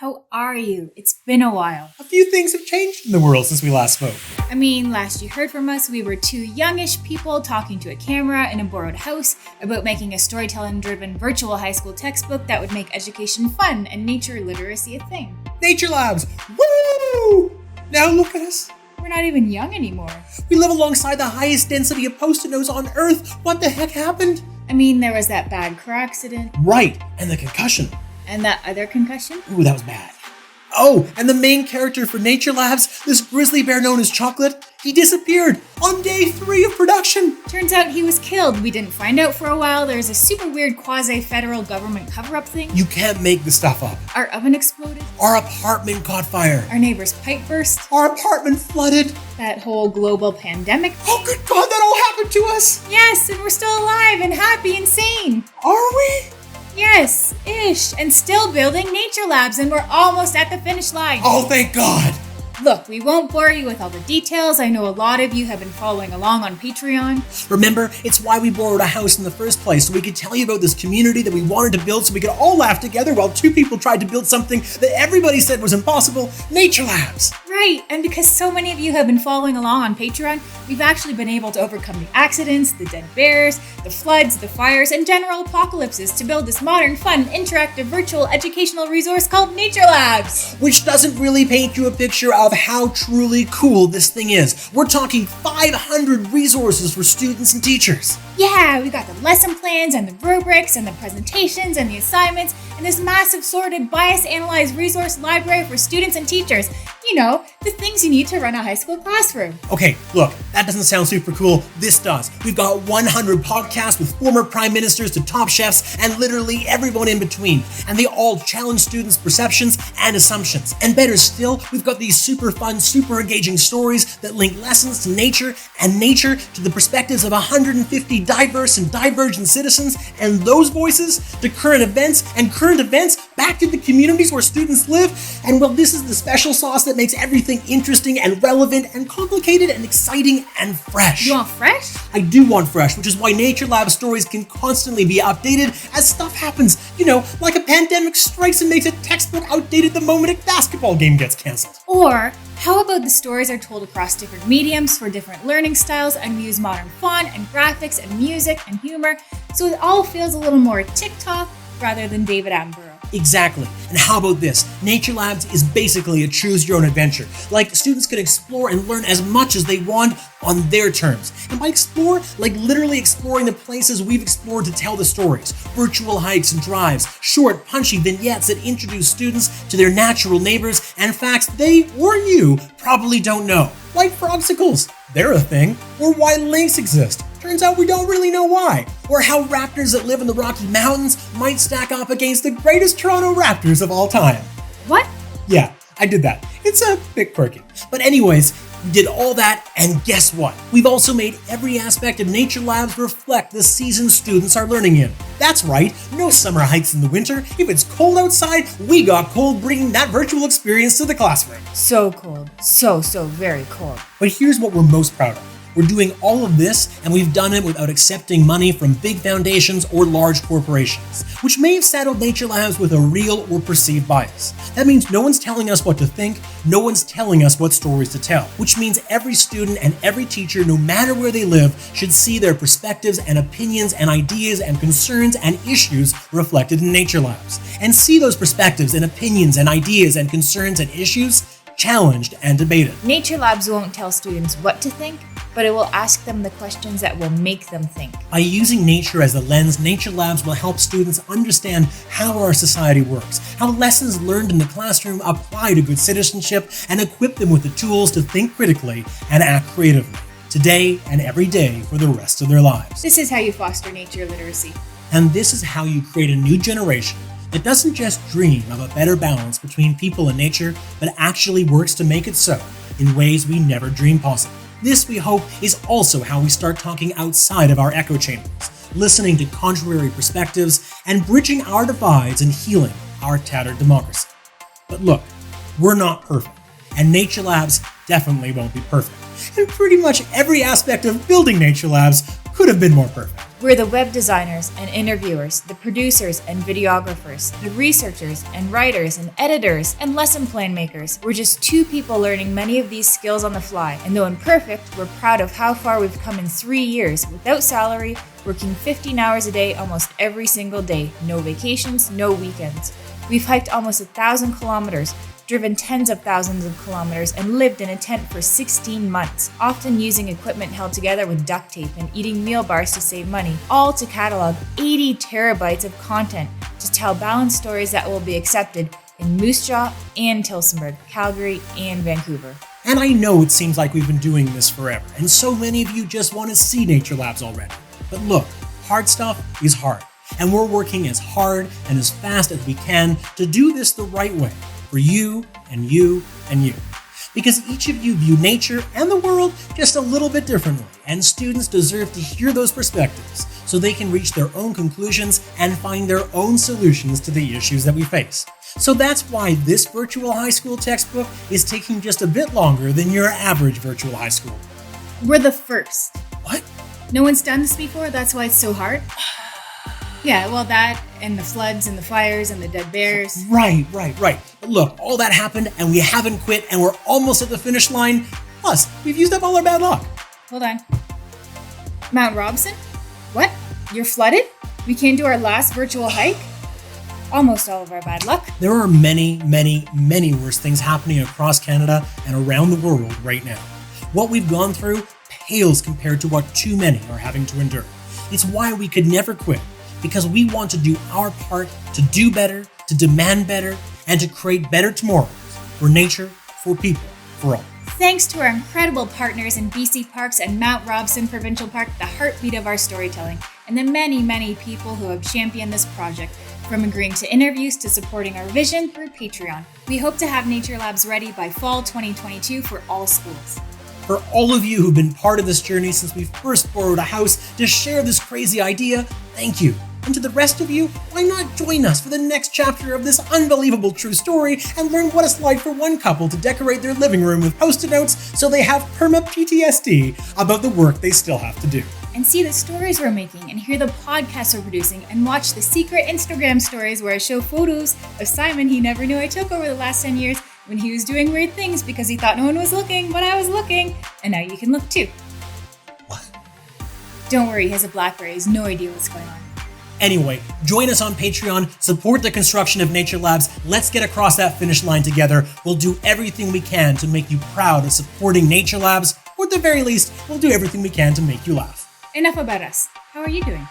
How are you? It's been a while. A few things have changed in the world since we last spoke. I mean, last you heard from us, we were two youngish people talking to a camera in a borrowed house about making a storytelling-driven virtual high school textbook that would make education fun and nature literacy a thing. Nature Labs! Woo! Now look at us. We're not even young anymore. We live alongside the highest density of Post-it notes on Earth. What the heck happened? I mean, there was that bad car accident. Right, and the concussion. And that other concussion? Ooh, that was bad. Oh, and the main character for Nature Labs, this grizzly bear known as Chocolate, he disappeared on day 3 of production. Turns out he was killed. We didn't find out for a while. There's a super weird quasi-federal government cover-up thing. You can't make this stuff up. Our oven exploded. Our apartment caught fire. Our neighbor's pipe burst. Our apartment flooded. That whole global pandemic. Oh, good God, that all happened to us. Yes, and we're still alive and happy and sane. Are we? Yes, ish, and still building Nature Labs, and we're almost at the finish line. Oh, thank God. Look, we won't bore you with all the details. I know a lot of you have been following along on Patreon. Remember, it's why we borrowed a house in the first place, so we could tell you about this community that we wanted to build so we could all laugh together while 2 people tried to build something that everybody said was impossible, Nature Labs. Right, and because so many of you have been following along on Patreon, we've actually been able to overcome the accidents, the dead bears, the floods, the fires, and general apocalypses to build this modern, fun, interactive, virtual educational resource called Nature Labs. Which doesn't really paint you a picture of how truly cool this thing is. We're talking 500 resources for students and teachers. Yeah, we got the lesson plans and the rubrics and the presentations and the assignments and this massive sorted bias-analyzed resource library for students and teachers. You know, the things you need to run a high school classroom. Okay, look, that doesn't sound super cool. This does. We've got 100 podcasts with former prime ministers to top chefs and literally everyone in between. And they all challenge students' perceptions and assumptions. And better still, we've got these super fun, super engaging stories that link lessons to nature and nature to the perspectives of 150 diverse and divergent citizens, and those voices to current events, and current events back to the communities where students live. And well, this is the special sauce that makes everything interesting and relevant and complicated and exciting and fresh. You want fresh? I do want fresh, which is why Nature Lab stories can constantly be updated as stuff happens. You know, like a pandemic strikes and makes a textbook outdated the moment a basketball game gets canceled. Or how about the stories are told across different mediums for different learning styles, and we use modern font and graphics and music and humor, so it all feels a little more TikTok rather than David Attenborough. Exactly. And how about this? Nature Labs is basically a choose-your-own-adventure. Like, students can explore and learn as much as they want on their terms. And by explore, like literally exploring the places we've explored to tell the stories. Virtual hikes and drives, short, punchy vignettes that introduce students to their natural neighbors and facts they or you probably don't know. Like frogsicles, they're a thing. Or why lynx exist. Turns out we don't really know why. Or how raptors that live in the Rocky Mountains might stack up against the greatest Toronto Raptors of all time. What? Yeah, I did that. It's a bit quirky. But anyways, we did all that, and guess what? We've also made every aspect of Nature Labs reflect the season students are learning in. That's right, no summer hikes in the winter. If it's cold outside, we got cold bringing that virtual experience to the classroom. So cold. So very cold. But here's what we're most proud of. We're doing all of this, and we've done it without accepting money from big foundations or large corporations, which may have saddled Nature Labs with a real or perceived bias. That means no one's telling us what to think, no one's telling us what stories to tell, which means every student and every teacher, no matter where they live, should see their perspectives and opinions and ideas and concerns and issues reflected in Nature Labs, and see those perspectives and opinions and ideas and concerns and issues challenged and debated. Nature Labs won't tell students what to think, but it will ask them the questions that will make them think. By using nature as a lens, Nature Labs will help students understand how our society works, how lessons learned in the classroom apply to good citizenship, and equip them with the tools to think critically and act creatively, today and every day for the rest of their lives. This is how you foster nature literacy. And this is how you create a new generation that doesn't just dream of a better balance between people and nature, but actually works to make it so in ways we never dreamed possible. This, we hope, is also how we start talking outside of our echo chambers, listening to contrary perspectives, and bridging our divides and healing our tattered democracy. But look, we're not perfect, and Nature Labs definitely won't be perfect. And pretty much every aspect of building Nature Labs could have been more perfect. We're the web designers and interviewers, the producers and videographers, the researchers and writers and editors and lesson plan makers. We're just two people learning many of these skills on the fly, and though imperfect, we're proud of how far we've come in 3 years without salary, working 15 hours a day almost every single day, no vacations, no weekends. We've hiked almost 1,000 kilometers, driven tens of thousands of kilometers, and lived in a tent for 16 months, often using equipment held together with duct tape and eating meal bars to save money, all to catalog 80 terabytes of content to tell balanced stories that will be accepted in Moose Jaw and Tillsonburg, Calgary and Vancouver. And I know it seems like we've been doing this forever, and so many of you just want to see Nature Labs already. But look, hard stuff is hard, and we're working as hard and as fast as we can to do this the right way. For you and you and you. Because each of you view nature and the world just a little bit differently, and students deserve to hear those perspectives so they can reach their own conclusions and find their own solutions to the issues that we face. So that's why this virtual high school textbook is taking just a bit longer than your average virtual high school. We're the first. What? No one's done this before, that's why it's so hard? Yeah, well, that and the floods and the fires and the dead bears. Right. But look, all that happened and we haven't quit and we're almost at the finish line. Plus, we've used up all our bad luck. Hold on. Mount Robson? What? You're flooded? We can't do our last virtual hike? Almost all of our bad luck. There are many worse things happening across Canada and around the world right now. What we've gone through pales compared to what too many are having to endure. It's why we could never quit. Because we want to do our part to do better, to demand better, and to create better tomorrows for nature, for people, for all. Thanks to our incredible partners in BC Parks and Mount Robson Provincial Park, the heartbeat of our storytelling, and the many people who have championed this project, from agreeing to interviews to supporting our vision through Patreon. We hope to have Nature Labs ready by fall 2022 for all schools. For all of you who've been part of this journey since we first borrowed a house to share this crazy idea, thank you. And to the rest of you, why not join us for the next chapter of this unbelievable true story and learn what it's like for one couple to decorate their living room with Post-it notes so they have perma-PTSD about the work they still have to do. And see the stories we're making and hear the podcasts we're producing and watch the secret Instagram stories where I show photos of Simon he never knew I took over the last 10 years when he was doing weird things because he thought no one was looking, but I was looking. And now you can look too. What? Don't worry, he has a BlackBerry. He has no idea what's going on. Anyway, join us on Patreon, support the construction of Nature Labs, let's get across that finish line together. We'll do everything we can to make you proud of supporting Nature Labs, or at the very least, we'll do everything we can to make you laugh. Enough about us. How are you doing?